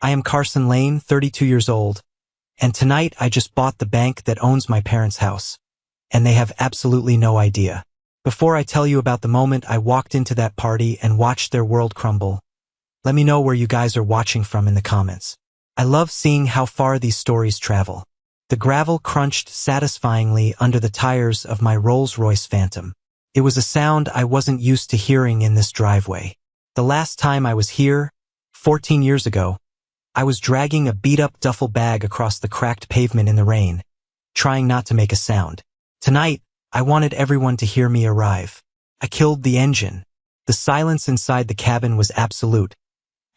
I am Carson Lane, 32 years old, and tonight I just bought the bank that owns my parents' house, and they have absolutely no idea. Before I tell you about the moment I walked into that party and watched their world crumble, let me know where you guys are watching from in the comments. I love seeing how far these stories travel. The gravel crunched satisfyingly under the tires of my Rolls-Royce Phantom. It was a sound I wasn't used to hearing in this driveway. The last time I was here, 14 years ago, I was dragging a beat-up duffel bag across the cracked pavement in the rain, trying not to make a sound. Tonight, I wanted everyone to hear me arrive. I killed the engine. The silence inside the cabin was absolute.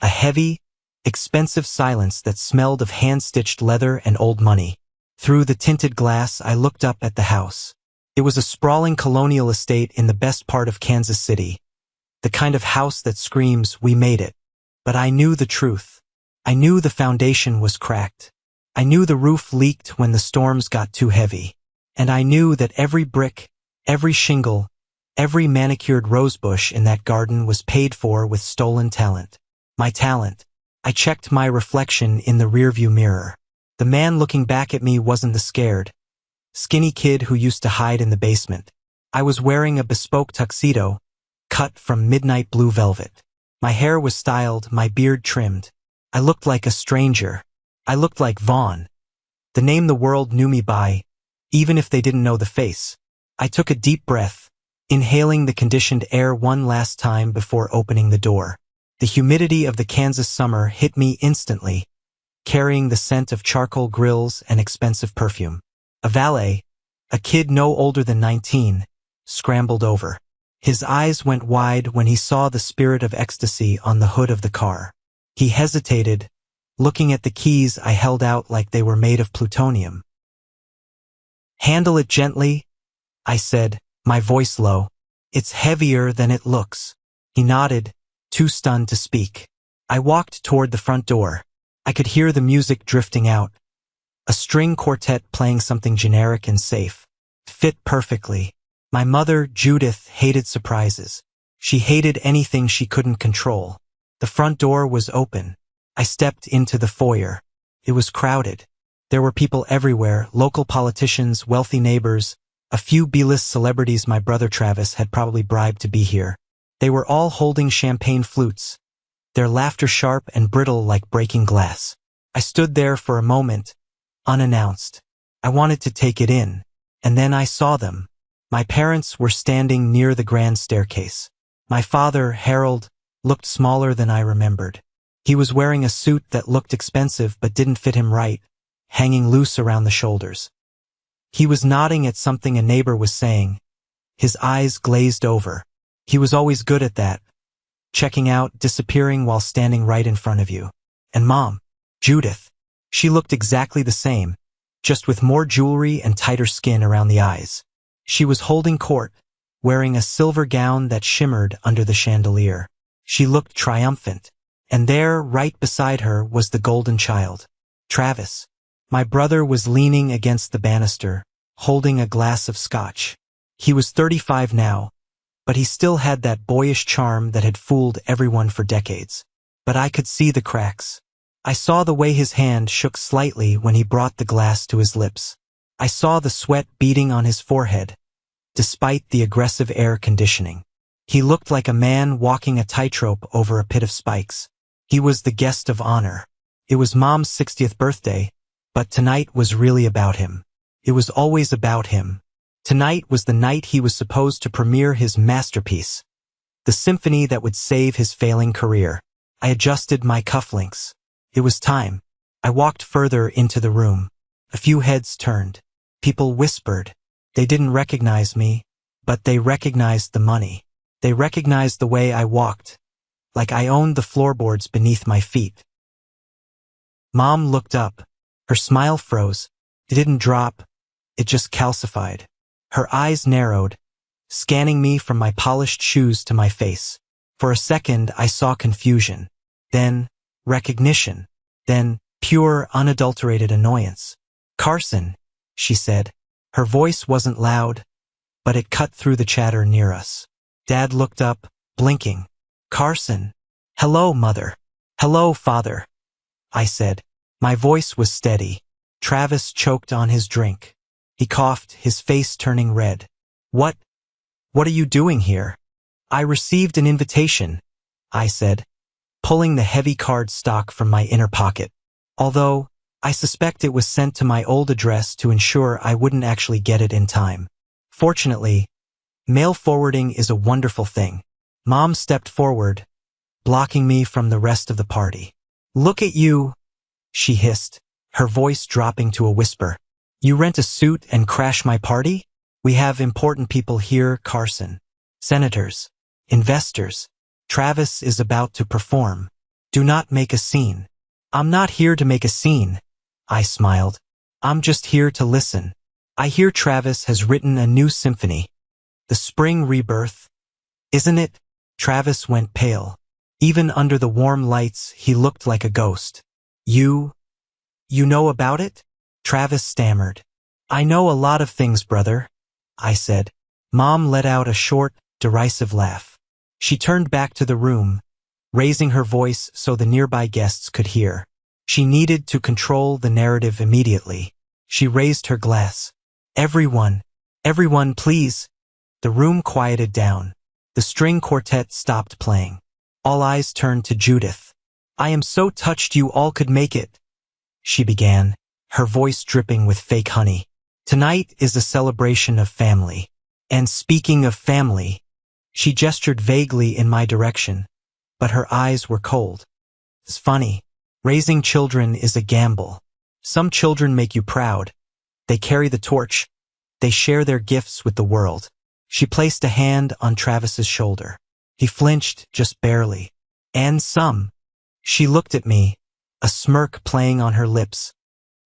A heavy, expensive silence that smelled of hand-stitched leather and old money. Through the tinted glass, I looked up at the house. It was a sprawling colonial estate in the best part of Kansas City. The kind of house that screams, "We made it." But I knew the truth. I knew the foundation was cracked. I knew the roof leaked when the storms got too heavy. And I knew that every brick, every shingle, every manicured rosebush in that garden was paid for with stolen talent. My talent. I checked my reflection in the rearview mirror. The man looking back at me wasn't the scared, skinny kid who used to hide in the basement. I was wearing a bespoke tuxedo, cut from midnight blue velvet. My hair was styled, my beard trimmed. I looked like a stranger. I looked like Vaughn, the name the world knew me by, even if they didn't know the face. I took a deep breath, inhaling the conditioned air one last time before opening the door. The humidity of the Kansas summer hit me instantly, carrying the scent of charcoal grills and expensive perfume. A valet, a kid no older than 19, scrambled over. His eyes went wide when he saw the spirit of ecstasy on the hood of the car. He hesitated, looking at the keys I held out like they were made of plutonium. "Handle it gently," I said, my voice low. "It's heavier than it looks." He nodded, too stunned to speak. I walked toward the front door. I could hear the music drifting out. A string quartet playing something generic and safe. Fit perfectly. My mother, Judith, hated surprises. She hated anything she couldn't control. The front door was open. I stepped into the foyer. It was crowded. There were people everywhere, local politicians, wealthy neighbors, a few B-list celebrities my brother Travis had probably bribed to be here. They were all holding champagne flutes, their laughter sharp and brittle like breaking glass. I stood there for a moment, unannounced. I wanted to take it in, and then I saw them. My parents were standing near the grand staircase. My father, Harold, looked smaller than I remembered. He was wearing a suit that looked expensive but didn't fit him right, hanging loose around the shoulders. He was nodding at something a neighbor was saying. His eyes glazed over. He was always good at that, checking out, disappearing while standing right in front of you. And Mom, Judith, she looked exactly the same, just with more jewelry and tighter skin around the eyes. She was holding court, wearing a silver gown that shimmered under the chandelier. She looked triumphant. And there, right beside her, was the golden child, Travis. My brother was leaning against the banister, holding a glass of scotch. He was 35 now, but he still had that boyish charm that had fooled everyone for decades. But I could see the cracks. I saw the way his hand shook slightly when he brought the glass to his lips. I saw the sweat beading on his forehead, despite the aggressive air conditioning. He looked like a man walking a tightrope over a pit of spikes. He was the guest of honor. It was Mom's 60th birthday, but tonight was really about him. It was always about him. Tonight was the night he was supposed to premiere his masterpiece, the symphony that would save his failing career. I adjusted my cufflinks. It was time. I walked further into the room. A few heads turned. People whispered. They didn't recognize me, but they recognized the money. They recognized the way I walked, like I owned the floorboards beneath my feet. Mom looked up. Her smile froze. It didn't drop. It just calcified. Her eyes narrowed, scanning me from my polished shoes to my face. For a second, I saw confusion. Then, recognition. Then, pure, unadulterated annoyance. "Carson," she said. Her voice wasn't loud, but it cut through the chatter near us. Dad looked up, blinking. "Carson." "Hello, Mother." "Hello, Father." I said. My voice was steady. Travis choked on his drink. He coughed, his face turning red. What are you doing here? I received an invitation, I said, pulling the heavy card stock from my inner pocket. Although, I suspect it was sent to my old address to ensure I wouldn't actually get it in time. Fortunately, mail forwarding is a wonderful thing. Mom stepped forward, blocking me from the rest of the party. Look at you, she hissed, her voice dropping to a whisper. You rent a suit and crash my party? We have important people here, Carson. Senators. Investors. Travis is about to perform. Do not make a scene. I'm not here to make a scene, I smiled. I'm just here to listen. I hear Travis has written a new symphony. The Spring Rebirth. Isn't it? Travis went pale. Even under the warm lights, he looked like a ghost. You know about it? Travis stammered. I know a lot of things, brother, I said. Mom let out a short, derisive laugh. She turned back to the room, raising her voice so the nearby guests could hear. She needed to control the narrative immediately. She raised her glass. Everyone, please. The room quieted down. The string quartet stopped playing. All eyes turned to Judith. I am so touched you all could make it, she began, her voice dripping with fake honey. Tonight is a celebration of family. And speaking of family, she gestured vaguely in my direction, but her eyes were cold. It's funny. Raising children is a gamble. Some children make you proud. They carry the torch. They share their gifts with the world. She placed a hand on Travis's shoulder. He flinched just barely. And some. She looked at me, a smirk playing on her lips.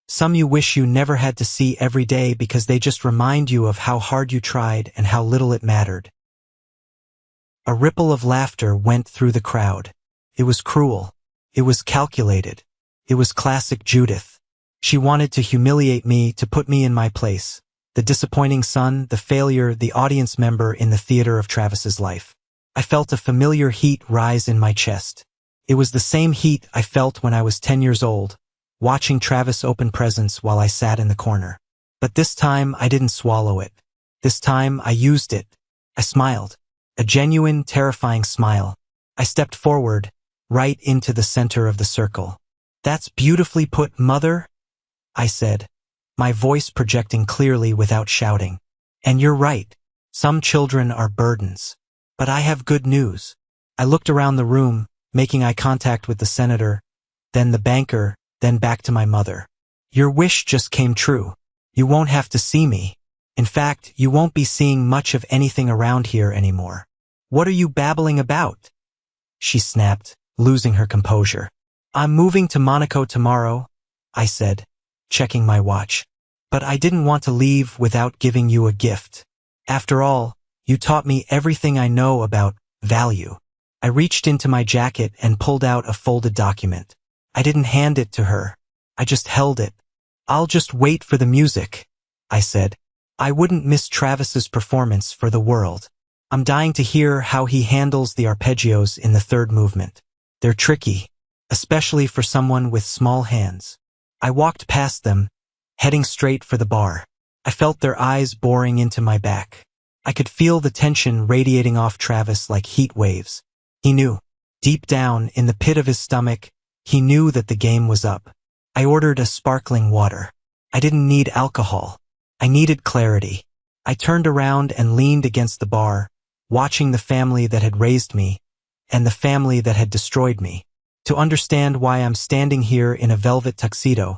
Some you wish you never had to see every day because they just remind you of how hard you tried and how little it mattered. A ripple of laughter went through the crowd. It was cruel. It was calculated. It was classic Judith. She wanted to humiliate me, to put me in my place. The disappointing son, the failure, the audience member in the theater of Travis's life. I felt a familiar heat rise in my chest. It was the same heat I felt when I was 10 years old, watching Travis open presents while I sat in the corner. But this time I didn't swallow it. This time I used it. I smiled. A genuine, terrifying smile. I stepped forward, right into the center of the circle. That's beautifully put, Mother, I said, my voice projecting clearly without shouting. And you're right. Some children are burdens. But I have good news. I looked around the room, making eye contact with the senator, then the banker, then back to my mother. Your wish just came true. You won't have to see me. In fact, you won't be seeing much of anything around here anymore. What are you babbling about? She snapped, losing her composure. I'm moving to Monaco tomorrow, I said, checking my watch. But I didn't want to leave without giving you a gift. After all, you taught me everything I know about value. I reached into my jacket and pulled out a folded document. I didn't hand it to her. I just held it. I'll just wait for the music, I said. I wouldn't miss Travis's performance for the world. I'm dying to hear how he handles the arpeggios in the third movement. They're tricky, especially for someone with small hands. I walked past them, heading straight for the bar. I felt their eyes boring into my back. I could feel the tension radiating off Travis like heat waves. He knew. Deep down, in the pit of his stomach, he knew that the game was up. I ordered a sparkling water. I didn't need alcohol. I needed clarity. I turned around and leaned against the bar, watching the family that had raised me, and the family that had destroyed me. To understand why I'm standing here in a velvet tuxedo,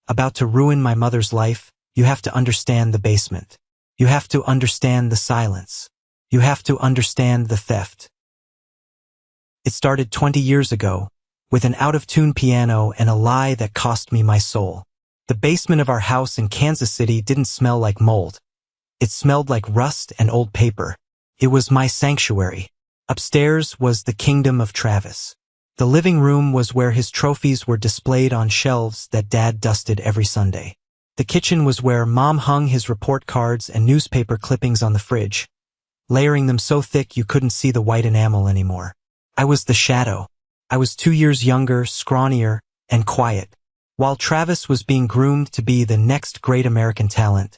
about to ruin my mother's life, you have to understand the basement. You have to understand the silence. You have to understand the theft. It started 20 years ago, with an out-of-tune piano and a lie that cost me my soul. The basement of our house in Kansas City didn't smell like mold. It smelled like rust and old paper. It was my sanctuary. Upstairs was the kingdom of Travis. The living room was where his trophies were displayed on shelves that Dad dusted every Sunday. The kitchen was where Mom hung his report cards and newspaper clippings on the fridge, layering them so thick you couldn't see the white enamel anymore. I was the shadow. I was 2 years younger, scrawnier, and quiet. While Travis was being groomed to be the next great American talent,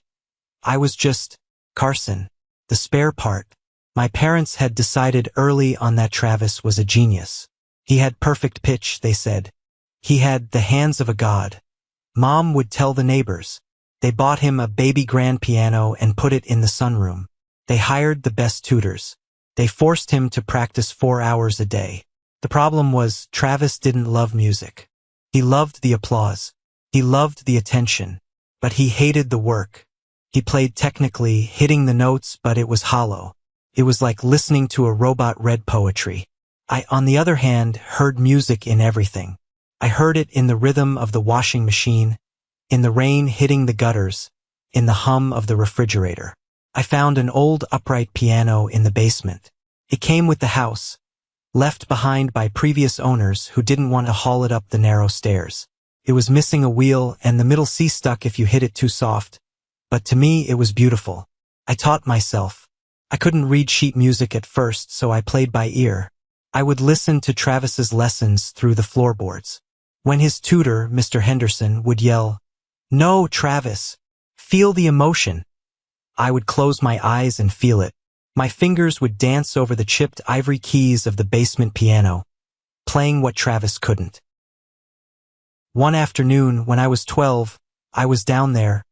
I was just Carson, the spare part. My parents had decided early on that Travis was a genius. He had perfect pitch, they said. He had the hands of a god. Mom would tell the neighbors. They bought him a baby grand piano and put it in the sunroom. They hired the best tutors. They forced him to practice 4 hours a day. The problem was Travis didn't love music. He loved the applause. He loved the attention. But he hated the work. He played technically, hitting the notes, but it was hollow. It was like listening to a robot read poetry. I, on the other hand, heard music in everything. I heard it in the rhythm of the washing machine, in the rain hitting the gutters, in the hum of the refrigerator. I found an old upright piano in the basement. It came with the house, left behind by previous owners who didn't want to haul it up the narrow stairs. It was missing a wheel and the middle C stuck if you hit it too soft. But to me, it was beautiful. I taught myself. I couldn't read sheet music at first, so I played by ear. I would listen to Travis's lessons through the floorboards. When his tutor, Mr. Henderson, would yell, "No, Travis, feel the emotion," I would close my eyes and feel it. My fingers would dance over the chipped ivory keys of the basement piano, playing what Travis couldn't. One afternoon, when I was 12, I was down there,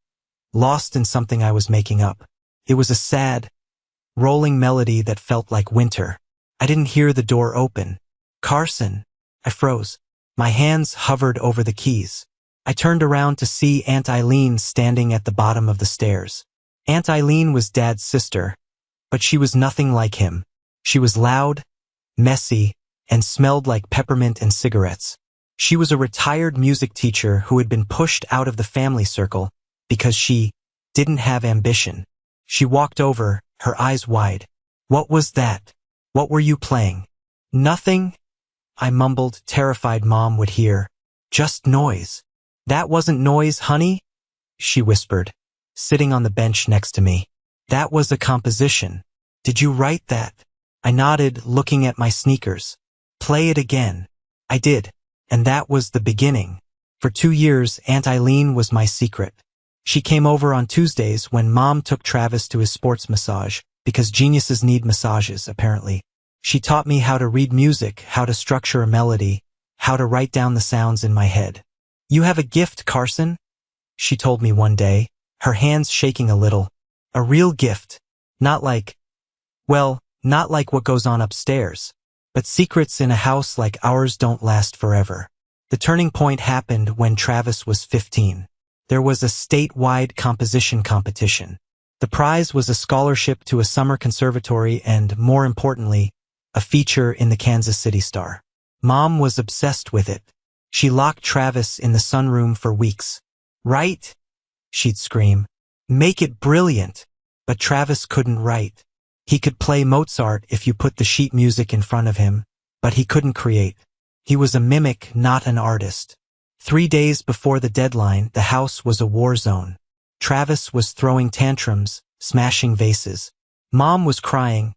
lost in something I was making up. It was a sad, rolling melody that felt like winter. I didn't hear the door open. "Carson." I froze. My hands hovered over the keys. I turned around to see Aunt Eileen standing at the bottom of the stairs. Aunt Eileen was Dad's sister, but she was nothing like him. She was loud, messy, and smelled like peppermint and cigarettes. She was a retired music teacher who had been pushed out of the family circle because she didn't have ambition. She walked over, her eyes wide. "What was that? What were you playing?" "Nothing," I mumbled, terrified Mom would hear. "Just noise." "That wasn't noise, honey," she whispered, sitting on the bench next to me. "That was a composition. Did you write that?" I nodded, looking at my sneakers. "Play it again." I did, and that was the beginning. For 2 years, Aunt Eileen was my secret. She came over on Tuesdays when Mom took Travis to his sports massage, because geniuses need massages, apparently. She taught me how to read music, how to structure a melody, how to write down the sounds in my head. "You have a gift, Carson," she told me one day, her hands shaking a little. "A real gift. Not like what goes on upstairs. But secrets in a house like ours don't last forever." The turning point happened when Travis was 15. There was a statewide composition competition. The prize was a scholarship to a summer conservatory and, more importantly, a feature in the Kansas City Star. Mom was obsessed with it. She locked Travis in the sunroom for weeks. "Write," she'd scream. "Make it brilliant." But Travis couldn't write. He could play Mozart if you put the sheet music in front of him, but he couldn't create. He was a mimic, not an artist. 3 days before the deadline, the house was a war zone. Travis was throwing tantrums, smashing vases. Mom was crying,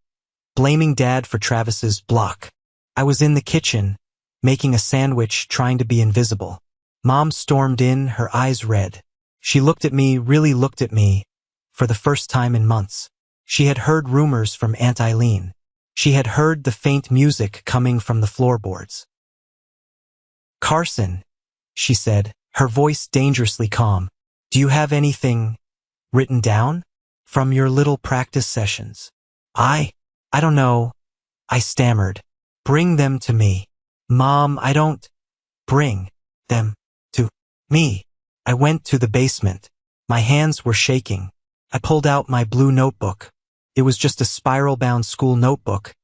blaming Dad for Travis's block. I was in the kitchen, making a sandwich, trying to be invisible. Mom stormed in, her eyes red. She looked at me, really looked at me, for the first time in months. She had heard rumors from Aunt Eileen. She had heard the faint music coming from the floorboards. "Carson," she said, her voice dangerously calm, "do you have anything written down from your little practice sessions?" I don't know," I stammered. "Bring them to me." "Mom, I don't." "Bring them to me." I went to the basement. My hands were shaking. I pulled out my blue notebook. It was just a spiral-bound school notebook,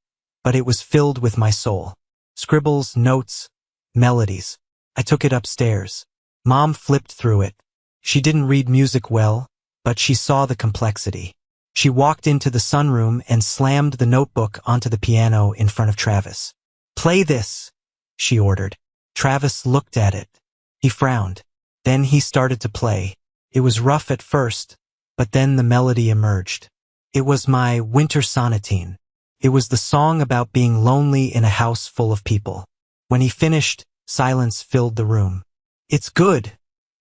but it was filled with my soul. Scribbles, notes, melodies. I took it upstairs. Mom flipped through it. She didn't read music well, but she saw the complexity. She walked into the sunroom and slammed the notebook onto the piano in front of Travis. "Play this," she ordered. Travis looked at it. He frowned. Then he started to play. It was rough at first, but then the melody emerged. It was my winter sonatine. It was the song about being lonely in a house full of people. When he finished, silence filled the room. It's good,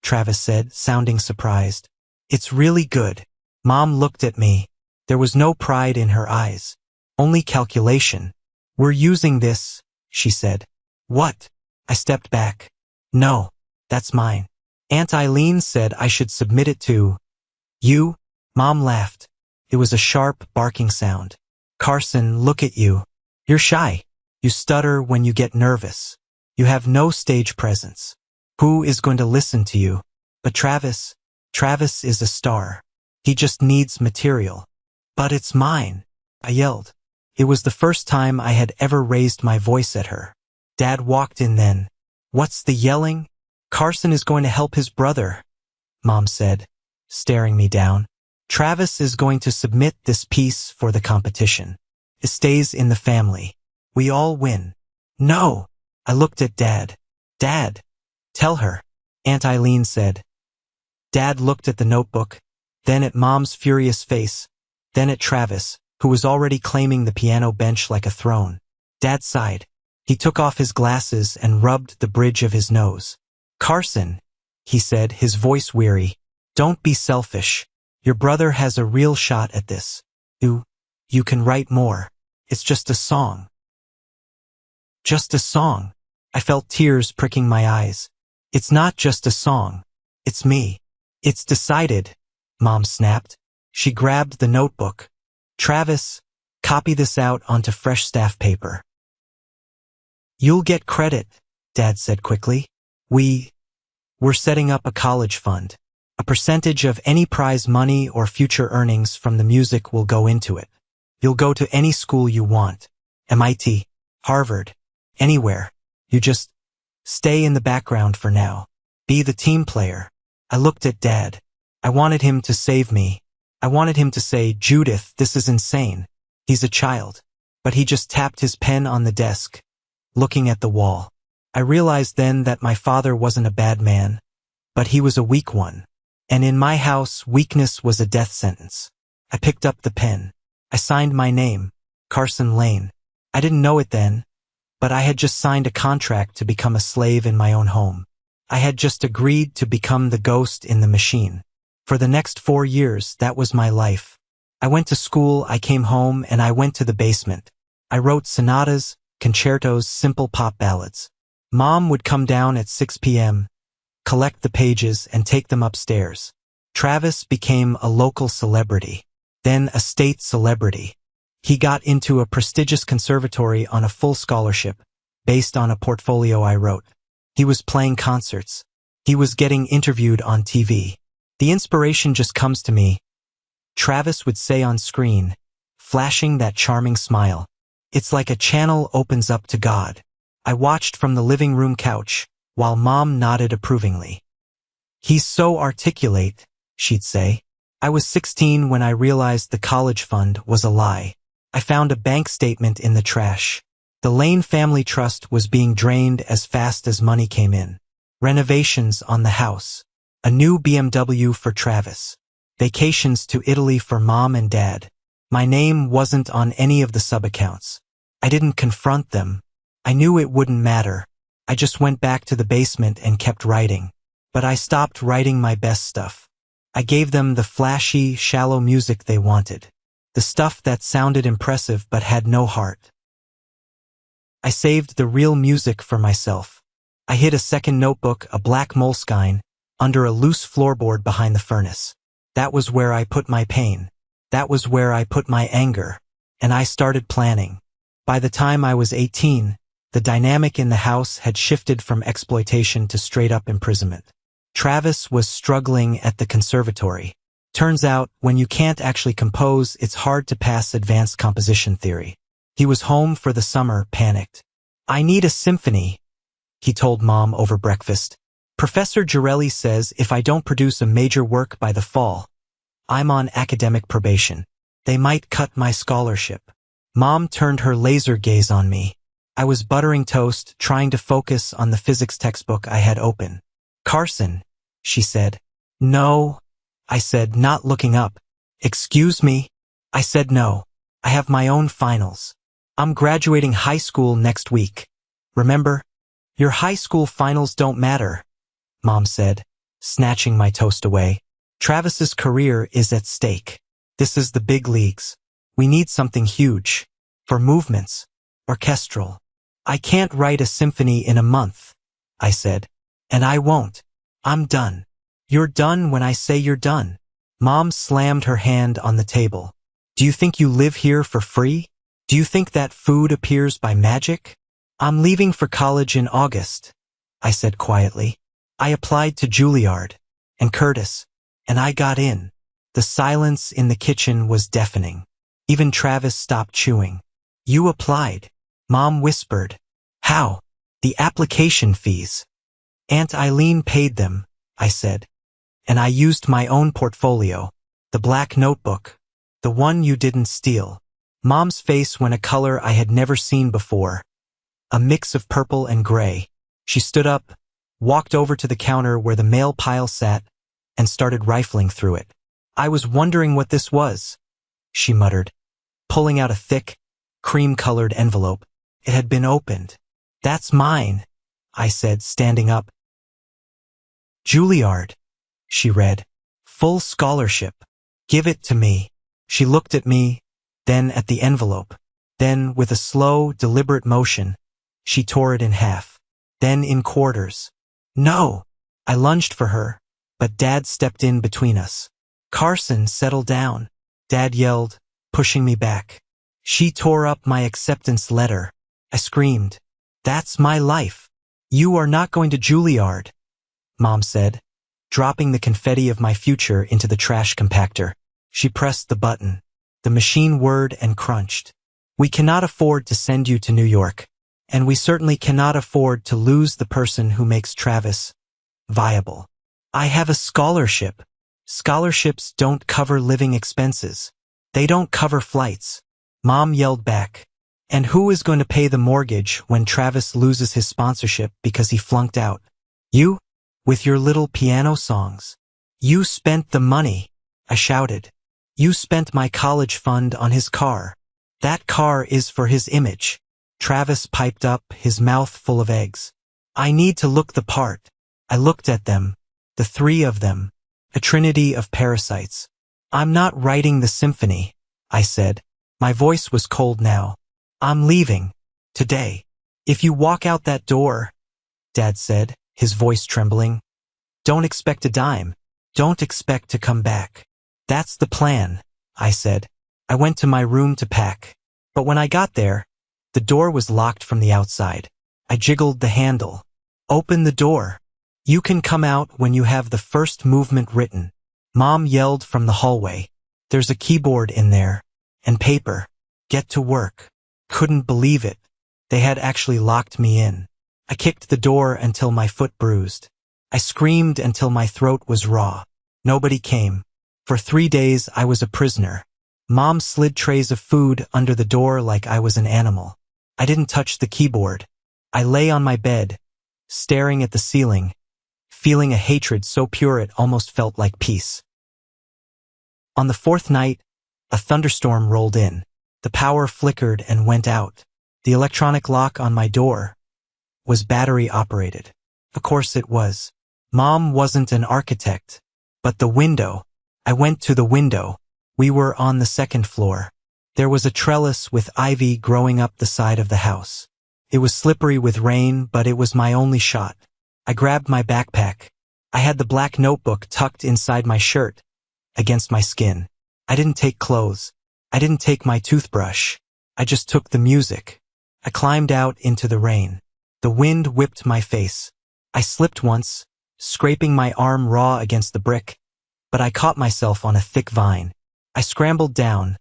Travis said, sounding surprised. It's really good. Mom looked at me. There was no pride in her eyes. Only calculation. We're using this, she said. What? I stepped back. No, that's mine. Aunt Eileen said I should submit it to you. Mom laughed. It was a sharp, barking sound. Carson, look at you. You're shy. You stutter when you get nervous. You have no stage presence. Who is going to listen to you? But Travis is a star. He just needs material. But it's mine, I yelled. It was the first time I had ever raised my voice at her. Dad walked in then. What's the yelling? Carson is going to help his brother, Mom said, staring me down. Travis is going to submit this piece for the competition. It stays in the family. We all win. No! I looked at Dad. Dad! Tell her, Aunt Eileen said. Dad looked at the notebook, then at Mom's furious face, then at Travis, who was already claiming the piano bench like a throne. Dad sighed. He took off his glasses and rubbed the bridge of his nose. Carson, he said, his voice weary, don't be selfish. Your brother has a real shot at this. You can write more. It's just a song. Just a song. I felt tears pricking my eyes. It's not just a song. It's me. It's decided, Mom snapped. She grabbed the notebook. Travis, copy this out onto fresh staff paper. You'll get credit, Dad said quickly. We're setting up a college fund. A percentage of any prize money or future earnings from the music will go into it. You'll go to any school you want. MIT, Harvard, anywhere. You just stay in the background for now. Be the team player. I looked at Dad. I wanted him to save me. I wanted him to say, Judith, this is insane. He's a child. But he just tapped his pen on the desk, looking at the wall. I realized then that my father wasn't a bad man, but he was a weak one. And in my house, weakness was a death sentence. I picked up the pen. I signed my name, Carson Lane. I didn't know it then, but I had just signed a contract to become a slave in my own home. I had just agreed to become the ghost in the machine. For the next 4 years, that was my life. I went to school, I came home, and I went to the basement. I wrote sonatas, concertos, simple pop ballads. Mom would come down at 6 p.m., collect the pages, and take them upstairs. Travis became a local celebrity, then a state celebrity. He got into a prestigious conservatory on a full scholarship, based on a portfolio I wrote. He was playing concerts. He was getting interviewed on TV. The inspiration just comes to me, Travis would say on screen, flashing that charming smile. It's like a channel opens up to God. I watched from the living room couch, while Mom nodded approvingly. He's so articulate, she'd say. I was 16 when I realized the college fund was a lie. I found a bank statement in the trash. The Lane Family Trust was being drained as fast as money came in. Renovations on the house. A new BMW for Travis. Vacations to Italy for Mom and Dad. My name wasn't on any of the sub-accounts. I didn't confront them. I knew it wouldn't matter. I just went back to the basement and kept writing. But I stopped writing my best stuff. I gave them the flashy, shallow music they wanted. The stuff that sounded impressive but had no heart. I saved the real music for myself. I hid a second notebook, a black moleskine, under a loose floorboard behind the furnace. That was where I put my pain. That was where I put my anger. And I started planning. By the time I was 18, the dynamic in the house had shifted from exploitation to straight-up imprisonment. Travis was struggling at the conservatory. Turns out, when you can't actually compose, it's hard to pass advanced composition theory. He was home for the summer, panicked. I need a symphony, he told Mom over breakfast. Professor Girelli says if I don't produce a major work by the fall, I'm on academic probation. They might cut my scholarship. Mom turned her laser gaze on me. I was buttering toast, trying to focus on the physics textbook I had open. Carson, she said. No, I said, not looking up. Excuse me? I said no. I have my own finals. I'm graduating high school next week. Remember? Your high school finals don't matter. Mom said, snatching my toast away. Travis's career is at stake. This is the big leagues. We need something huge. For movements. Orchestral. I can't write a symphony in a month, I said. And I won't. I'm done. You're done when I say you're done. Mom slammed her hand on the table. Do you think you live here for free? Do you think that food appears by magic? I'm leaving for college in August, I said quietly. I applied to Juilliard and Curtis, and I got in. The silence in the kitchen was deafening. Even Travis stopped chewing. You applied, Mom whispered. How? The application fees. Aunt Eileen paid them, I said. And I used my own portfolio, the black notebook, the one you didn't steal. Mom's face went a color I had never seen before, a mix of purple and gray. She stood up, walked over to the counter where the mail pile sat, and started rifling through it. I was wondering what this was, she muttered, pulling out a thick, cream-colored envelope. It had been opened. That's mine, I said, standing up. Juilliard, she read. Full scholarship. Give it to me. She looked at me, then at the envelope. Then, with a slow, deliberate motion, she tore it in half. Then in quarters. No! I lunged for her, but Dad stepped in between us. Carson, settle down, Dad yelled, pushing me back. She tore up my acceptance letter. I screamed. That's my life. You are not going to Juilliard, Mom said, dropping the confetti of my future into the trash compactor. She pressed the button. The machine whirred and crunched. We cannot afford to send you to New York, and we certainly cannot afford to lose the person who makes Travis viable. I have a scholarship. Scholarships don't cover living expenses. They don't cover flights. Mom yelled back. And who is going to pay the mortgage when Travis loses his sponsorship because he flunked out? You? With your little piano songs. You spent the money, I shouted. You spent my college fund on his car. That car is for his image. Travis piped up, his mouth full of eggs. I need to look the part. I looked at them, the three of them, a trinity of parasites. I'm not writing the symphony, I said. My voice was cold now. I'm leaving. Today. If you walk out that door, Dad said, his voice trembling, don't expect a dime. Don't expect to come back. That's the plan, I said. I went to my room to pack. But when I got there, the door was locked from the outside. I jiggled the handle. Open the door. You can come out when you have the first movement written. Mom yelled from the hallway. There's a keyboard in there. And paper. Get to work. Couldn't believe it. They had actually locked me in. I kicked the door until my foot bruised. I screamed until my throat was raw. Nobody came. For 3 days I was a prisoner. Mom slid trays of food under the door like I was an animal. I didn't touch the keyboard. I lay on my bed, staring at the ceiling, feeling a hatred so pure it almost felt like peace. On the 4th night, a thunderstorm rolled in. The power flickered and went out. The electronic lock on my door was battery operated. Of course it was. Mom wasn't an architect. But the window. I went to the window. We were on the 2nd floor. There was a trellis with ivy growing up the side of the house. It was slippery with rain, but it was my only shot. I grabbed my backpack. I had the black notebook tucked inside my shirt, against my skin. I didn't take clothes. I didn't take my toothbrush. I just took the music. I climbed out into the rain. The wind whipped my face. I slipped once, scraping my arm raw against the brick, but I caught myself on a thick vine. I scrambled down,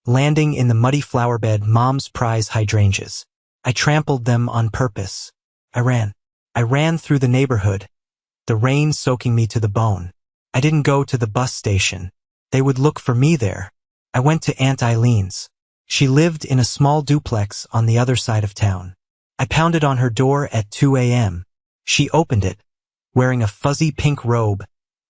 landing in the muddy flower bed Mom's prize hydrangeas. I trampled them on purpose. I ran. I ran through the neighborhood, the rain soaking me to the bone. I didn't go to the bus station. They would look for me there. I went to Aunt Eileen's. She lived in a small duplex on the other side of town. I pounded on her door at 2 a.m. She opened it, wearing a fuzzy pink robe,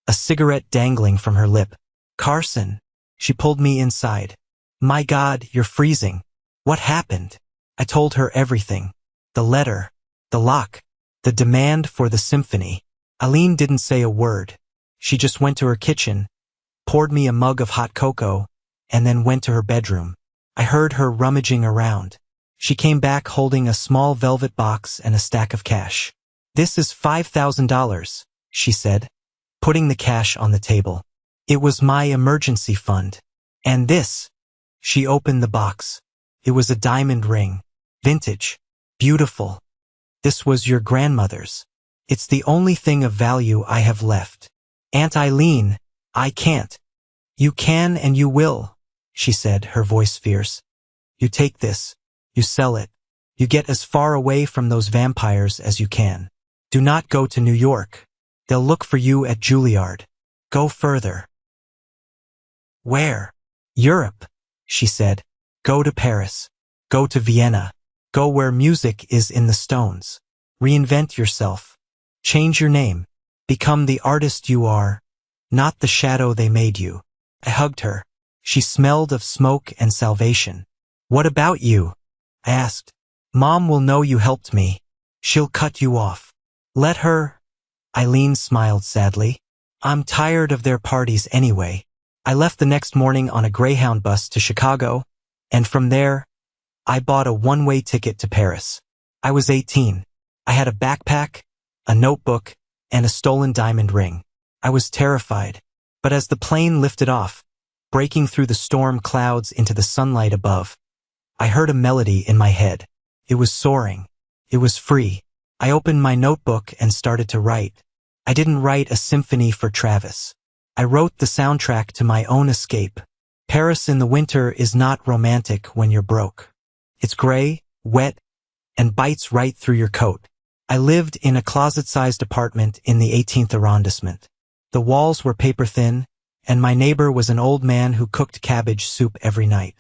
a cigarette dangling from her lip. Carson. She pulled me inside. My God, you're freezing. What happened? I told her everything. The letter, the lock, the demand for the symphony. Aline didn't say a word. She just went to her kitchen, poured me a mug of hot cocoa, and then went to her bedroom. I heard her rummaging around. She came back holding a small velvet box and a stack of cash. "This is $5,000, she said, putting the cash on the table. "It was my emergency fund. And this." She opened the box. It was a diamond ring. Vintage. Beautiful. "This was your grandmother's. It's the only thing of value I have left." "Aunt Eileen, I can't." "You can and you will," she said, her voice fierce. "You take this. You sell it. You get as far away from those vampires as you can. Do not go to New York. They'll look for you at Juilliard. Go further." "Where?" "Europe," she said. "Go to Paris. Go to Vienna. Go where music is in the stones. Reinvent yourself. Change your name. Become the artist you are, not the shadow they made you." I hugged her. She smelled of smoke and salvation. "What about you?" I asked. "Mom will know you helped me. She'll cut you off." "Let her." Eileen smiled sadly. "I'm tired of their parties anyway." I left the next morning on a Greyhound bus to Chicago, and from there, I bought a one-way ticket to Paris. I was 18. I had a backpack, a notebook, and a stolen diamond ring. I was terrified, but as the plane lifted off, breaking through the storm clouds into the sunlight above, I heard a melody in my head. It was soaring. It was free. I opened my notebook and started to write. I didn't write a symphony for Travis. I wrote the soundtrack to my own escape. Paris in the winter is not romantic when you're broke. It's gray, wet, and bites right through your coat. I lived in a closet-sized apartment in the 18th arrondissement. The walls were paper-thin, and my neighbor was an old man who cooked cabbage soup every night.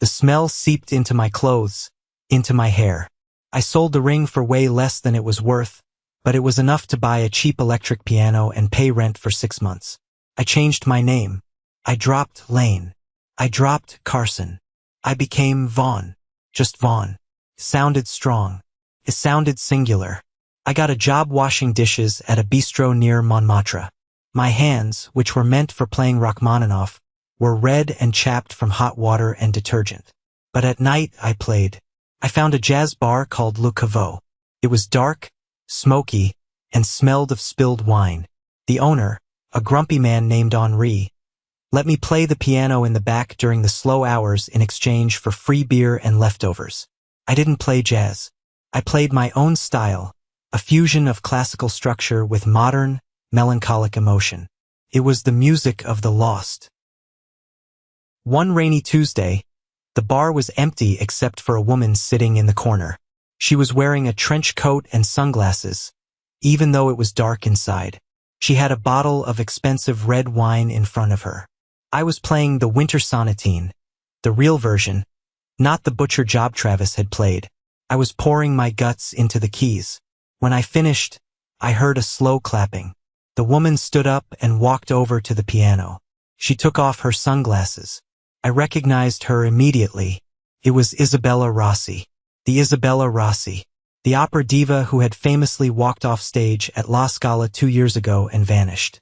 The smell seeped into my clothes, into my hair. I sold the ring for way less than it was worth, but it was enough to buy a cheap electric piano and pay rent for 6 months. I changed my name. I dropped Lane. I dropped Carson. I became Vaughn. Just Vaughn. It sounded strong. It sounded singular. I got a job washing dishes at a bistro near Montmartre. My hands, which were meant for playing Rachmaninoff, were red and chapped from hot water and detergent. But at night I played. I found a jazz bar called Le Caveau. It was dark, smoky, and smelled of spilled wine. The owner, a grumpy man named Henri, let me play the piano in the back during the slow hours in exchange for free beer and leftovers. I didn't play jazz. I played my own style, a fusion of classical structure with modern, melancholic emotion. It was the music of the lost. One rainy Tuesday, the bar was empty except for a woman sitting in the corner. She was wearing a trench coat and sunglasses, even though it was dark inside. She had a bottle of expensive red wine in front of her. I was playing the Winter Sonatine, the real version, not the butcher job Travis had played. I was pouring my guts into the keys. When I finished, I heard a slow clapping. The woman stood up and walked over to the piano. She took off her sunglasses. I recognized her immediately. It was Isabella Rossi. The Isabella Rossi, the opera diva who had famously walked off stage at La Scala 2 years ago and vanished.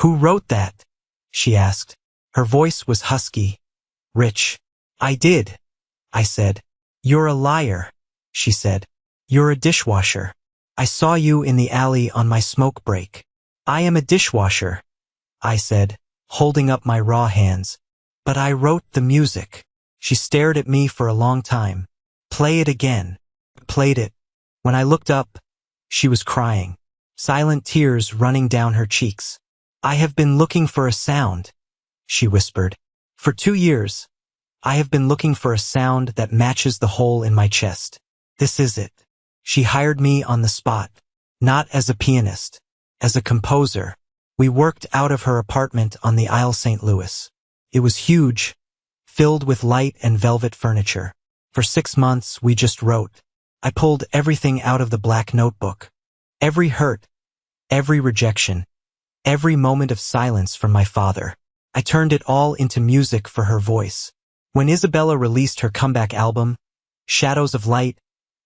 "Who wrote that?" she asked. Her voice was husky, rich. "I did," I said. "You're a liar," she said. "You're a dishwasher. I saw you in the alley on my smoke break." "I am a dishwasher," I said, holding up my raw hands. "But I wrote the music." She stared at me for a long time. "Play it again." Played it. When I looked up, she was crying, silent tears running down her cheeks. "I have been looking for a sound," she whispered. "For 2 years, I have been looking for a sound that matches the hole in my chest. This is it." She hired me on the spot, not as a pianist, as a composer. We worked out of her apartment on the Isle St. Louis. It was huge, filled with light and velvet furniture. For 6 months, we just wrote. I pulled everything out of the black notebook. Every hurt, every rejection, every moment of silence from my father. I turned it all into music for her voice. When Isabella released her comeback album, Shadows of Light,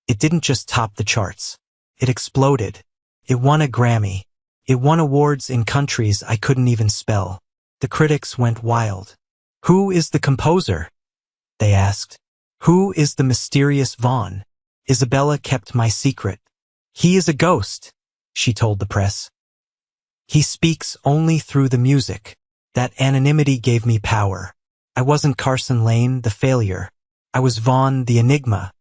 it didn't just top the charts. It exploded. It won a Grammy. It won awards in countries I couldn't even spell. The critics went wild. "Who is the composer?" they asked. "Who is the mysterious Vaughn?" Isabella kept my secret. "He is a ghost," she told the press. "He speaks only through the music." That anonymity gave me power. I wasn't Carson Lane, the failure. I was Vaughn, the enigma.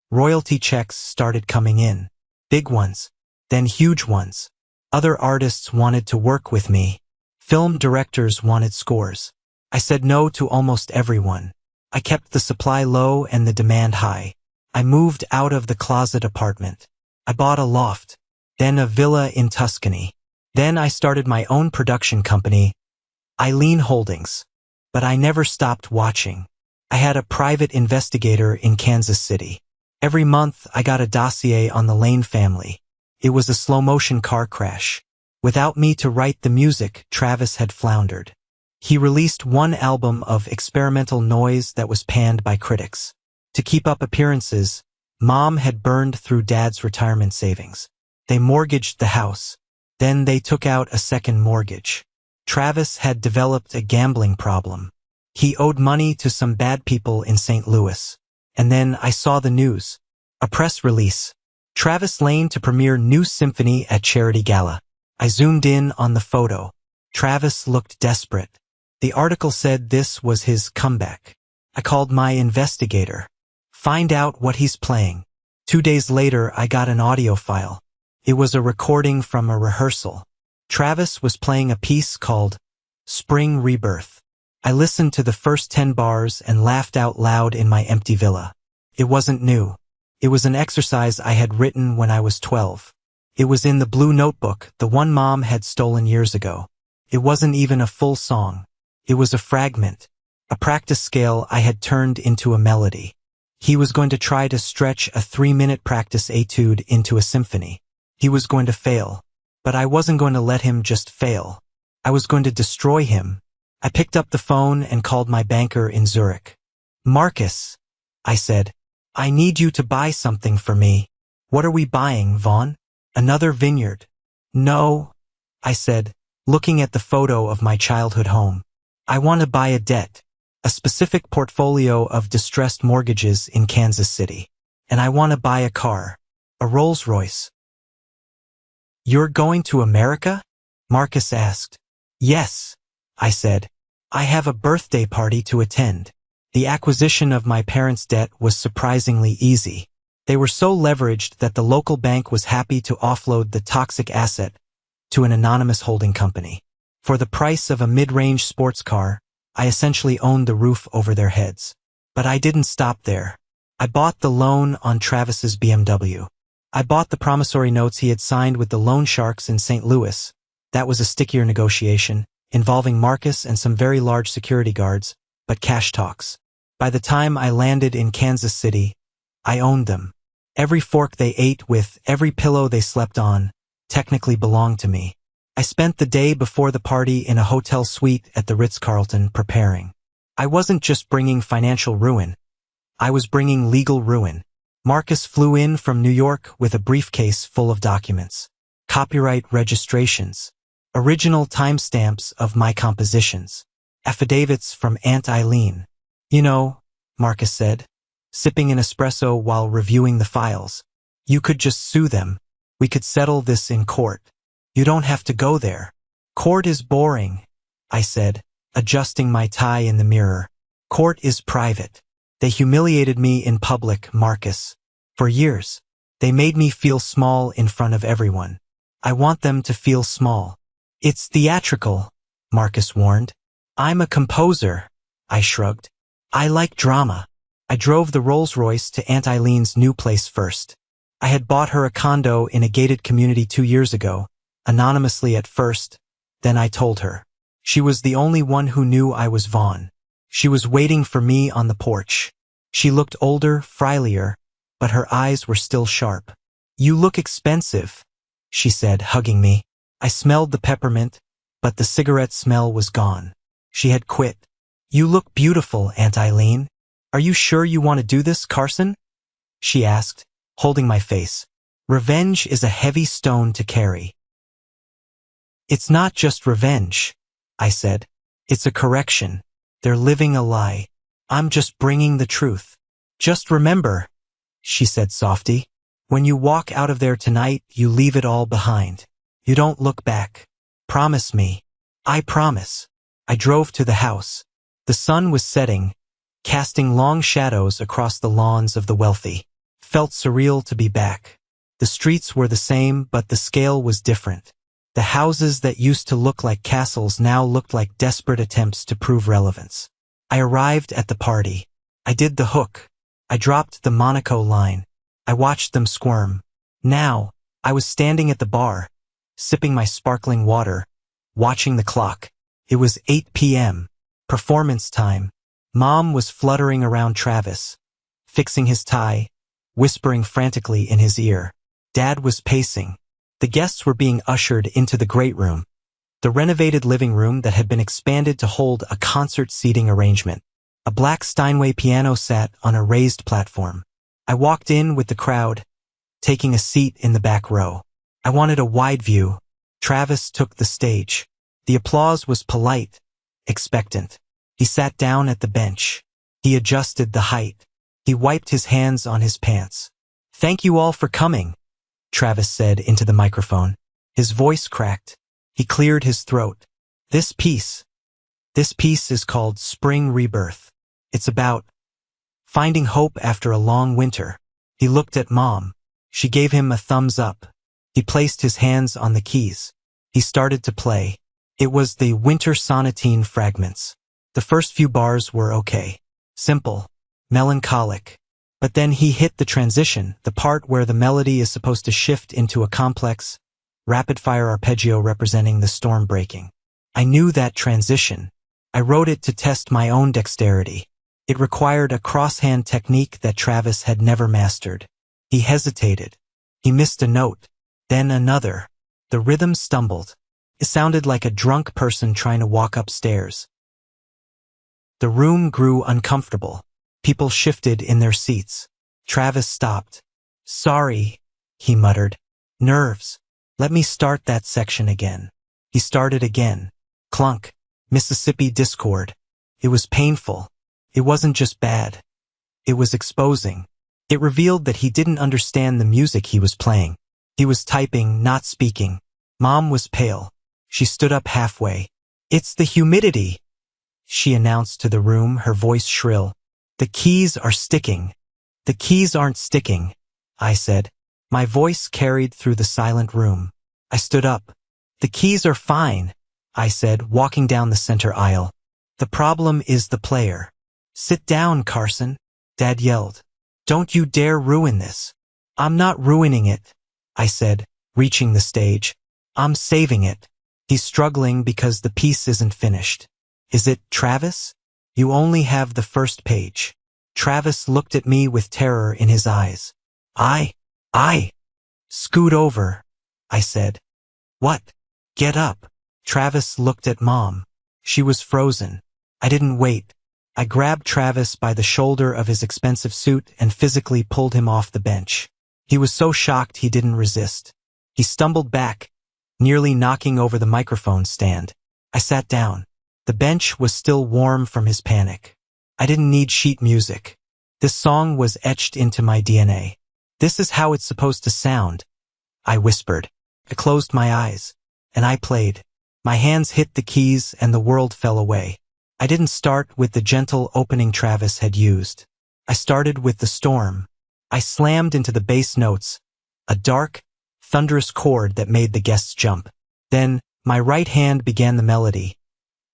Royalty checks started coming in. Big ones, then huge ones. Other artists wanted to work with me. Film directors wanted scores. I said no to almost everyone. I kept the supply low and the demand high. I moved out of the closet apartment. I bought a loft, then a villa in Tuscany. Then I started my own production company, Eileen Holdings. But I never stopped watching. I had a private investigator in Kansas City. Every month I got a dossier on the Lane family. It was a slow-motion car crash. Without me to write the music, Travis had floundered. He released one album of experimental noise that was panned by critics. To keep up appearances, Mom had burned through Dad's retirement savings. They mortgaged the house. Then they took out a second mortgage. Travis had developed a gambling problem. He owed money to some bad people in St. Louis. And then I saw the news. A press release. Travis Lane to premiere new symphony at Charity Gala. I zoomed in on the photo. Travis looked desperate. The article said this was his comeback. I called my investigator. "Find out what he's playing." 2 days later, I got an audio file. It was a recording from a rehearsal. Travis was playing a piece called Spring Rebirth. I listened to the first 10 bars and laughed out loud in my empty villa. It wasn't new. It was an exercise I had written when I was 12. It was in the blue notebook, the one Mom had stolen years ago. It wasn't even a full song. It was a fragment, a practice scale I had turned into a melody. He was going to try to stretch a 3-minute practice etude into a symphony. He was going to fail. But I wasn't going to let him just fail. I was going to destroy him. I picked up the phone and called my banker in Zurich. "Marcus," I said, "I need you to buy something for me." "What are we buying, Vaughn?" "Another vineyard." "No," I said, looking at the photo of my childhood home. "I want to buy a debt, a specific portfolio of distressed mortgages in Kansas City. And I want to buy a car, a Rolls-Royce." "You're going to America?" Marcus asked. "Yes," I said. "I have a birthday party to attend." The acquisition of my parents' debt was surprisingly easy. They were so leveraged that the local bank was happy to offload the toxic asset to an anonymous holding company. For the price of a mid-range sports car, I essentially owned the roof over their heads. But I didn't stop there. I bought the loan on Travis's BMW. I bought the promissory notes he had signed with the loan sharks in St. Louis. That was a stickier negotiation, involving Marcus and some very large security guards, but cash talks. By the time I landed in Kansas City, I owned them. Every fork they ate with, every pillow they slept on, technically belonged to me. I spent the day before the party in a hotel suite at the Ritz-Carlton preparing. I wasn't just bringing financial ruin. I was bringing legal ruin. Marcus flew in from New York with a briefcase full of documents. Copyright registrations. Original timestamps of my compositions. Affidavits from Aunt Eileen. "You know," Marcus said, sipping an espresso while reviewing the files, "you could just sue them. We could settle this in court. You don't have to go there." "Court is boring," I said, adjusting my tie in the mirror. "Court is private. They humiliated me in public, Marcus. For years. They made me feel small in front of everyone. I want them to feel small." "It's theatrical," Marcus warned. "I'm a composer," I shrugged. "I like drama." I drove the Rolls-Royce to Aunt Eileen's new place first. I had bought her a condo in a gated community 2 years ago, anonymously at first, then I told her. She was the only one who knew I was Vaughn. She was waiting for me on the porch. She looked older, frilier, but her eyes were still sharp. "You look expensive," she said, hugging me. I smelled the peppermint, but the cigarette smell was gone. She had quit. "You look beautiful, Aunt Eileen. Are you sure you want to do this, Carson?" she asked, holding my face. "Revenge is a heavy stone to carry." It's not just revenge, I said. It's a correction. They're living a lie. I'm just bringing the truth. Just remember, she said softly, when you walk out of there tonight, you leave it all behind. You don't look back. Promise me. I promise. I drove to the house. The sun was setting, casting long shadows across the lawns of the wealthy. Felt surreal to be back. The streets were the same, but the scale was different. The houses that used to look like castles now looked like desperate attempts to prove relevance. I arrived at the party. I did the hook. I dropped the Monaco line. I watched them squirm. Now, I was standing at the bar, sipping my sparkling water, watching the clock. It was 8 p.m. Performance time. Mom was fluttering around Travis, fixing his tie, whispering frantically in his ear. Dad was pacing. The guests were being ushered into the great room, the renovated living room that had been expanded to hold a concert seating arrangement. A black Steinway piano sat on a raised platform. I walked in with the crowd, taking a seat in the back row. I wanted a wide view. Travis took the stage. The applause was polite, expectant. He sat down at the bench. He adjusted the height. He wiped his hands on his pants. "Thank you all for coming," Travis said into the microphone. His voice cracked. He cleared his throat. This piece is called Spring Rebirth. It's about finding hope after a long winter. He looked at Mom. She gave him a thumbs up. He placed his hands on the keys. He started to play. It was the Winter Sonatine Fragments. The first few bars were okay. Simple, melancholic. But then he hit the transition, the part where the melody is supposed to shift into a complex, rapid-fire arpeggio representing the storm breaking. I knew that transition. I wrote it to test my own dexterity. It required a crosshand technique that Travis had never mastered. He hesitated. He missed a note, then another. The rhythm stumbled. It sounded like a drunk person trying to walk upstairs. The room grew uncomfortable. People shifted in their seats. Travis stopped. "Sorry," he muttered. "Nerves. Let me start that section again." He started again. Clunk. Mississippi Discord. It was painful. It wasn't just bad. It was exposing. It revealed that he didn't understand the music he was playing. He was typing, not speaking. Mom was pale. She stood up halfway. "It's the humidity," she announced to the room, her voice shrill. "The keys are sticking." "The keys aren't sticking," I said. My voice carried through the silent room. I stood up. "The keys are fine," I said, walking down the center aisle. "The problem is the player." "Sit down, Carson," Dad yelled. "Don't you dare ruin this." "I'm not ruining it," I said, reaching the stage. "I'm saving it." "He's struggling because the piece isn't finished." "Is it, Travis? You only have the first page." Travis looked at me with terror in his eyes. I. "Scoot over," I said. "What?" "Get up." Travis looked at Mom. She was frozen. I didn't wait. I grabbed Travis by the shoulder of his expensive suit and physically pulled him off the bench. He was so shocked he didn't resist. He stumbled back, nearly knocking over the microphone stand. I sat down. The bench was still warm from his panic. I didn't need sheet music. This song was etched into my DNA. "This is how it's supposed to sound," I whispered. I closed my eyes, and I played. My hands hit the keys and the world fell away. I didn't start with the gentle opening Travis had used. I started with the storm. I slammed into the bass notes, a dark, thunderous chord that made the guests jump. Then, my right hand began the melody.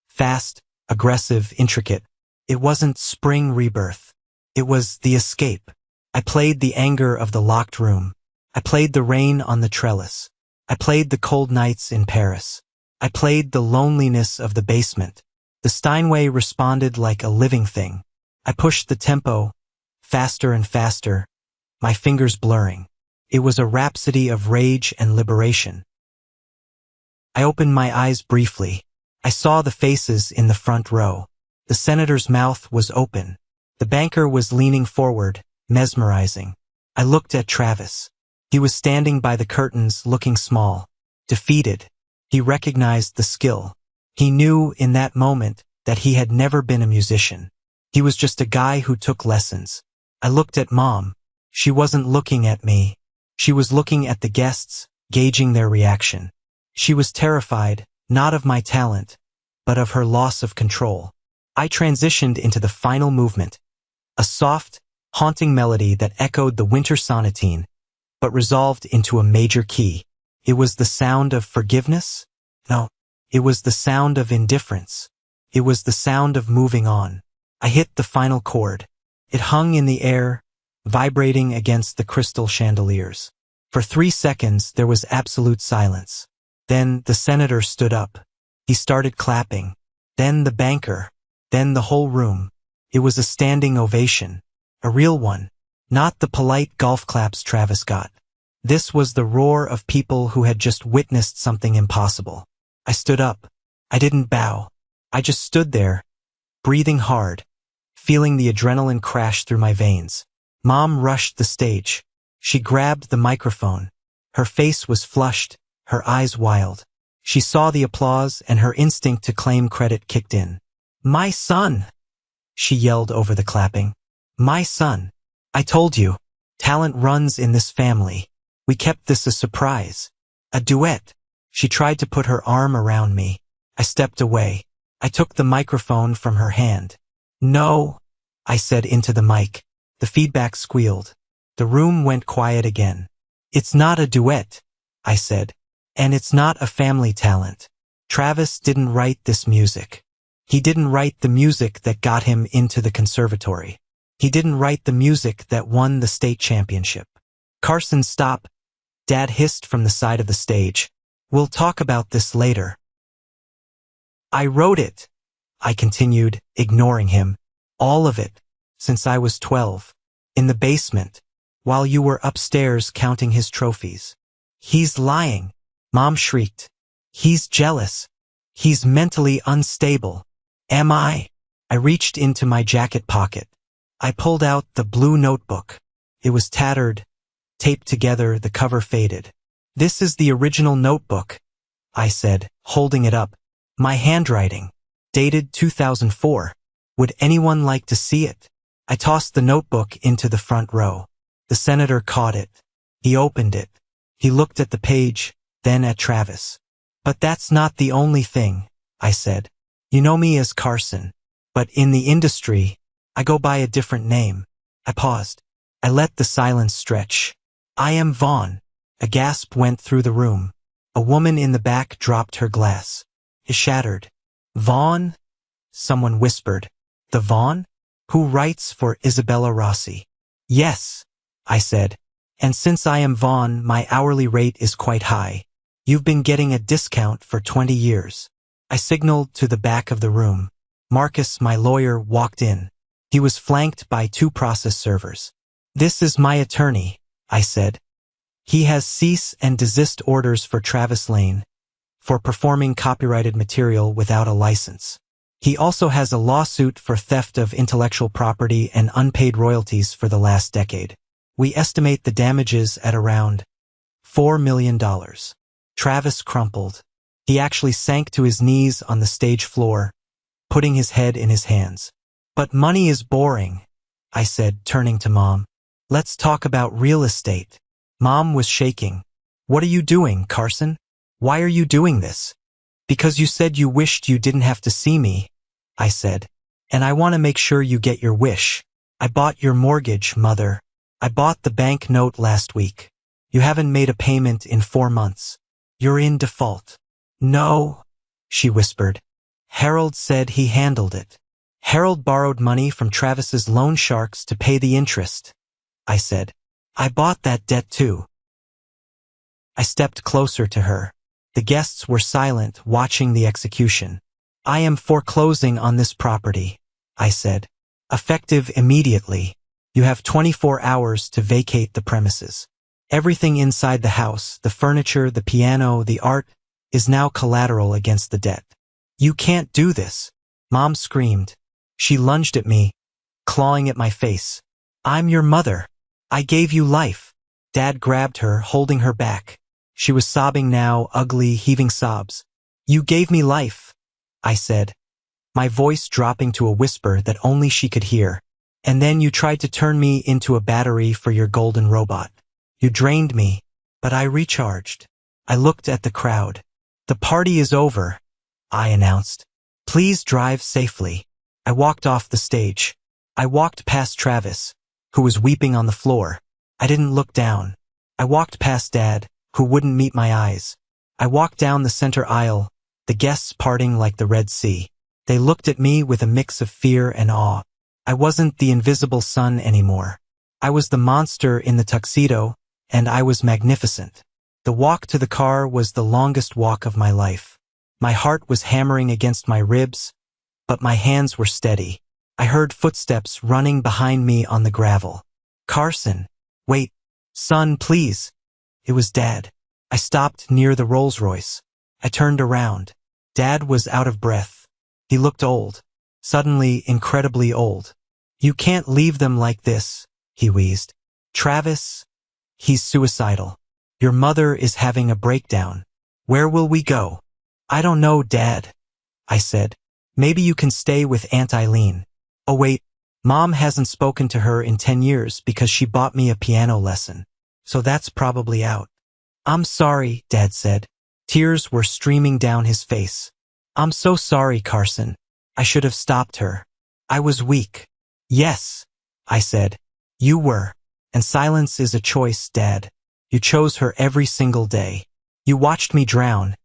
Fast, aggressive, intricate. It wasn't Spring Rebirth. It was the escape. I played the anger of the locked room. I played the rain on the trellis. I played the cold nights in Paris. I played the loneliness of the basement. The Steinway responded like a living thing. I pushed the tempo, faster and faster, my fingers blurring. It was a rhapsody of rage and liberation. I opened my eyes briefly. I saw the faces in the front row. The senator's mouth was open. The banker was leaning forward, mesmerizing. I looked at Travis. He was standing by the curtains, looking small, defeated. He recognized the skill. He knew in that moment that he had never been a musician. He was just a guy who took lessons. I looked at Mom. She wasn't looking at me. She was looking at the guests, gauging their reaction. She was terrified, not of my talent, but of her loss of control. I transitioned into the final movement, a soft, haunting melody that echoed the winter sonatine, but resolved into a major key. It was the sound of forgiveness? No, it was the sound of indifference. It was the sound of moving on. I hit the final chord. It hung in the air, vibrating against the crystal chandeliers. For 3 seconds, there was absolute silence. Then the senator stood up. He started clapping. Then the banker. Then the whole room. It was a standing ovation. A real one. Not the polite golf claps Travis got. This was the roar of people who had just witnessed something impossible. I stood up. I didn't bow. I just stood there, breathing hard, feeling the adrenaline crash through my veins. Mom rushed the stage. She grabbed the microphone. Her face was flushed, her eyes wild. She saw the applause and her instinct to claim credit kicked in. "My son!" she yelled over the clapping. "My son! I told you. Talent runs in this family. We kept this a surprise. A duet." She tried to put her arm around me. I stepped away. I took the microphone from her hand. "No," I said into the mic. The feedback squealed. The room went quiet again. "It's not a duet," I said. "And it's not a family talent. Travis didn't write this music. He didn't write the music that got him into the conservatory. He didn't write the music that won the state championship." "Carson, stop," Dad hissed from the side of the stage. "We'll talk about this later." "I wrote it," I continued, ignoring him. "All of it, since I was 12. In the basement, while you were upstairs counting his trophies." "He's lying," Mom shrieked. "He's jealous. He's mentally unstable." "Am I?" I reached into my jacket pocket. I pulled out the blue notebook. It was tattered, taped together, the cover faded. "This is the original notebook," I said, holding it up. "My handwriting. Dated 2004. Would anyone like to see it?" I tossed the notebook into the front row. The senator caught it. He opened it. He looked at the page, then at Travis. "But that's not the only thing," I said. "You know me as Carson. But in the industry, I go by a different name." I paused. I let the silence stretch. "I am Vaughn." A gasp went through the room. A woman in the back dropped her glass. It shattered. "Vaughn?" someone whispered. "The Vaughn? Who writes for Isabella Rossi?" "Yes," I said. "And since I am Vaughn, my hourly rate is quite high. You've been getting a discount for 20 years. I signaled to the back of the room. Marcus, my lawyer, walked in. He was flanked by 2 process servers. "This is my attorney," I said. "He has cease and desist orders for Travis Lane for performing copyrighted material without a license. He also has a lawsuit for theft of intellectual property and unpaid royalties for the last decade. We estimate the damages at around $4 million. Travis crumpled. He actually sank to his knees on the stage floor, putting his head in his hands. "But money is boring," I said, turning to Mom. "Let's talk about real estate." Mom was shaking. "What are you doing, Carson? Why are you doing this?" "Because you said you wished you didn't have to see me," I said. "And I want to make sure you get your wish. I bought your mortgage, Mother. I bought the bank note last week. You haven't made a payment in 4 months. You're in default." "No," she whispered. "Harold said he handled it." "Harold borrowed money from Travis's loan sharks to pay the interest," I said. "I bought that debt too." I stepped closer to her. The guests were silent, watching the execution. "I am foreclosing on this property," I said. "Effective immediately. You have 24 hours to vacate the premises. Everything inside the house, the furniture, the piano, the art, is now collateral against the debt." "You can't do this," Mom screamed. She lunged at me, clawing at my face. "I'm your mother. I gave you life." Dad grabbed her, holding her back. She was sobbing now, ugly, heaving sobs. "You gave me life," I said, my voice dropping to a whisper that only she could hear. "And then you tried to turn me into a battery for your golden robot. You drained me, but I recharged." I looked at the crowd. "The party is over," I announced. "Please drive safely." I walked off the stage. I walked past Travis, who was weeping on the floor. I didn't look down. I walked past Dad, who wouldn't meet my eyes. I walked down the center aisle, the guests parting like the Red Sea. They looked at me with a mix of fear and awe. I wasn't the invisible son anymore. I was the monster in the tuxedo, and I was magnificent. The walk to the car was the longest walk of my life. My heart was hammering against my ribs, but my hands were steady. I heard footsteps running behind me on the gravel. "Carson, wait, son, please." It was Dad. I stopped near the Rolls-Royce. I turned around. Dad was out of breath. He looked old, suddenly incredibly old. "You can't leave them like this," he wheezed. "Travis, he's suicidal. Your mother is having a breakdown. Where will we go?" "I don't know, Dad," I said. "Maybe you can stay with Aunt Eileen." "Oh wait, Mom hasn't spoken to her in 10 years because she bought me a piano lesson. So that's probably out." "I'm sorry," Dad said. Tears were streaming down his face. "I'm so sorry, Carson. I should have stopped her. I was weak." "Yes," I said. "You were. And silence is a choice, Dad. You chose her every single day. You watched me drown,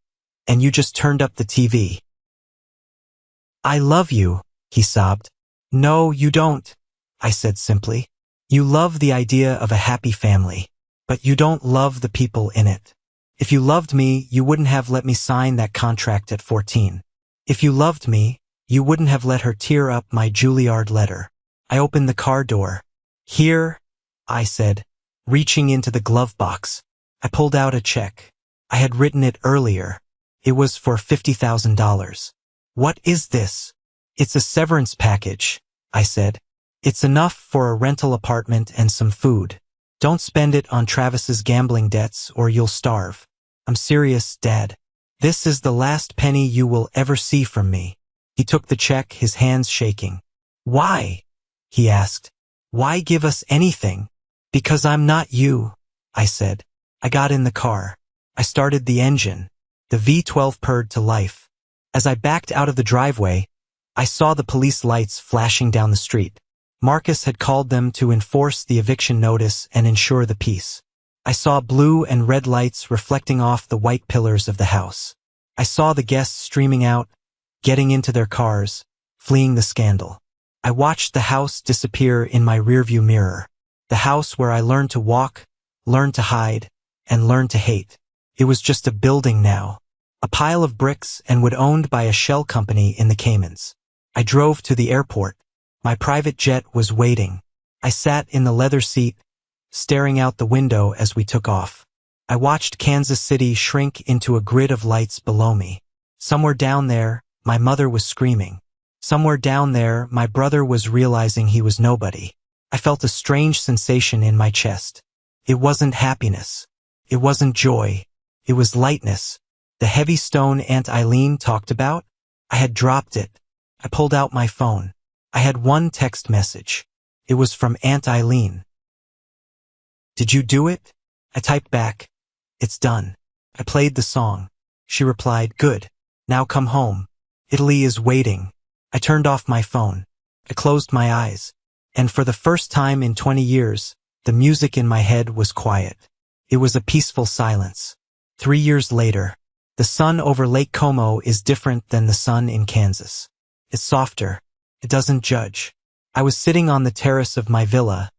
and you just turned up the TV." "I love you," he sobbed. "No, you don't," I said simply. "You love the idea of a happy family, but you don't love the people in it. If you loved me, you wouldn't have let me sign that contract at 14. If you loved me, you wouldn't have let her tear up my Juilliard letter." I opened the car door. "Here," I said, reaching into the glove box. I pulled out a check. I had written it earlier. It was for $50,000. "What is this?" "It's a severance package," I said. "It's enough for a rental apartment and some food. Don't spend it on Travis's gambling debts or you'll starve." "I'm serious, Dad. This is the last penny you will ever see from me." He took the check, his hands shaking. "Why?" he asked. "Why give us anything?" "Because I'm not you," I said. I got in the car. I started the engine. The V12 purred to life. As I backed out of the driveway, I saw the police lights flashing down the street. Marcus had called them to enforce the eviction notice and ensure the peace. I saw blue and red lights reflecting off the white pillars of the house. I saw the guests streaming out, getting into their cars, fleeing the scandal. I watched the house disappear in my rearview mirror. The house where I learned to walk, learned to hide, and learned to hate. It was just a building now. A pile of bricks and wood owned by a shell company in the Caymans. I drove to the airport. My private jet was waiting. I sat in the leather seat, staring out the window as we took off. I watched Kansas City shrink into a grid of lights below me. Somewhere down there, my mother was screaming. Somewhere down there, my brother was realizing he was nobody. I felt a strange sensation in my chest. It wasn't happiness. It wasn't joy. It was lightness. The heavy stone Aunt Eileen talked about? I had dropped it. I pulled out my phone. I had one text message. It was from Aunt Eileen. "Did you do it?" I typed back. "It's done." I played the song. She replied, "Good. Now come home. Italy is waiting." I turned off my phone. I closed my eyes. And for the first time in 20 years, the music in my head was quiet. It was a peaceful silence. 3 years later, the sun over Lake Como is different than the sun in Kansas. It's softer. It doesn't judge. I was sitting on the terrace of my villa,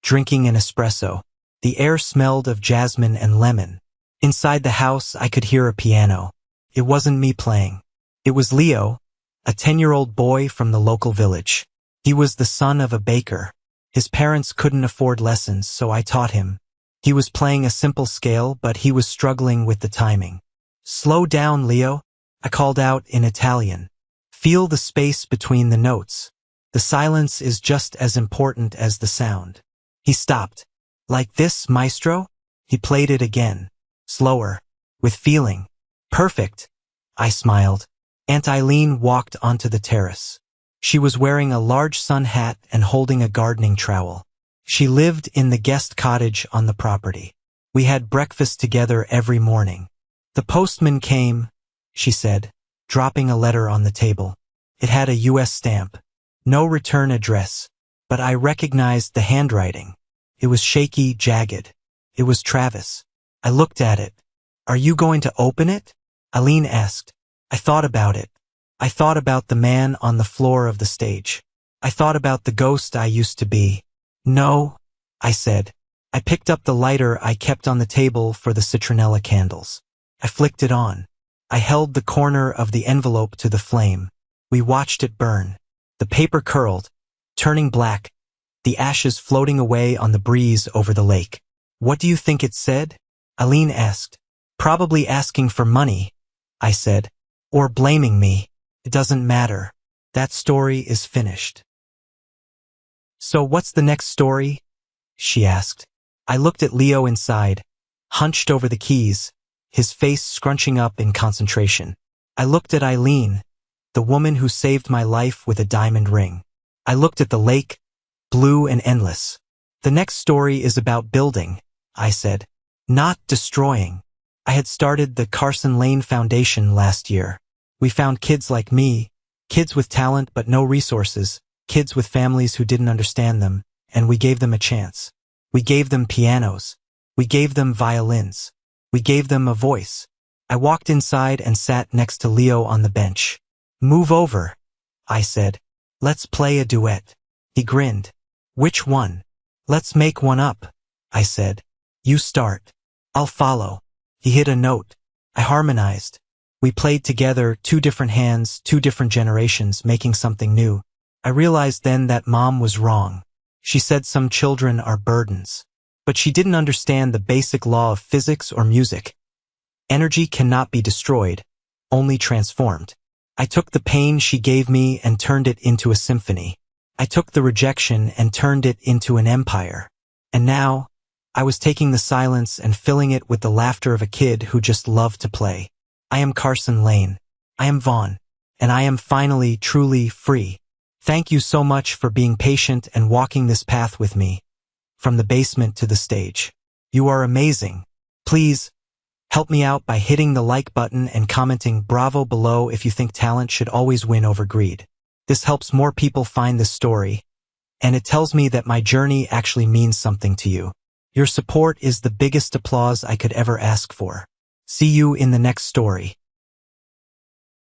drinking an espresso. The air smelled of jasmine and lemon. Inside the house, I could hear a piano. It wasn't me playing. It was Leo, a 10-year-old boy from the local village. He was the son of a baker. His parents couldn't afford lessons, so I taught him. He was playing a simple scale, but he was struggling with the timing. "Slow down, Leo," I called out in Italian. "Feel the space between the notes. The silence is just as important as the sound." He stopped. "Like this, maestro?" He played it again. slower, with feeling. Perfect, I smiled. Aunt Eileen walked onto the terrace. She was wearing a large sun hat and holding a gardening trowel. She lived in the guest cottage on the property. We had breakfast together every morning. The postman came, she said, dropping a letter on the table. It had a U.S. stamp. No return address. But I recognized the handwriting. It was shaky, jagged. It was Travis. I looked at it. Are you going to open it? Eileen asked. I thought about it. I thought about the man on the floor of the stage. I thought about the ghost I used to be. No, I said. I picked up the lighter I kept on the table for the citronella candles. I flicked it on. I held the corner of the envelope to the flame. We watched it burn. The paper curled, turning black, the ashes floating away on the breeze over the lake. What do you think it said? Eileen asked. Probably asking for money, I said. Or blaming me. It doesn't matter. That story is finished. So what's the next story? She asked. I looked at Leo inside, hunched over the keys, his face scrunching up in concentration. I looked at Eileen, the woman who saved my life with a diamond ring. I looked at the lake, blue and endless. The next story is about building, I said, not destroying. I had started the Carson Lane Foundation last year. We found kids like me, kids with talent but no resources, kids with families who didn't understand them, and we gave them a chance. We gave them pianos. We gave them violins. We gave them a voice. I walked inside and sat next to Leo on the bench. Move over, I said. Let's play a duet. He grinned. Which one? Let's make one up, I said. You start. I'll follow. He hit a note. I harmonized. We played together, two different hands, two different generations, making something new. I realized then that Mom was wrong. She said some children are burdens. But she didn't understand the basic law of physics or music. Energy cannot be destroyed, only transformed. I took the pain she gave me and turned it into a symphony. I took the rejection and turned it into an empire. And now, I was taking the silence and filling it with the laughter of a kid who just loved to play. I am Carson Lane. I am Vaughn. And I am finally, truly free. Thank you so much for being patient and walking this path with me. From the basement to the stage. You are amazing. Please, help me out by hitting the like button and commenting bravo below if you think talent should always win over greed. This helps more people find this story, and it tells me that my journey actually means something to you. Your support is the biggest applause I could ever ask for. See you in the next story.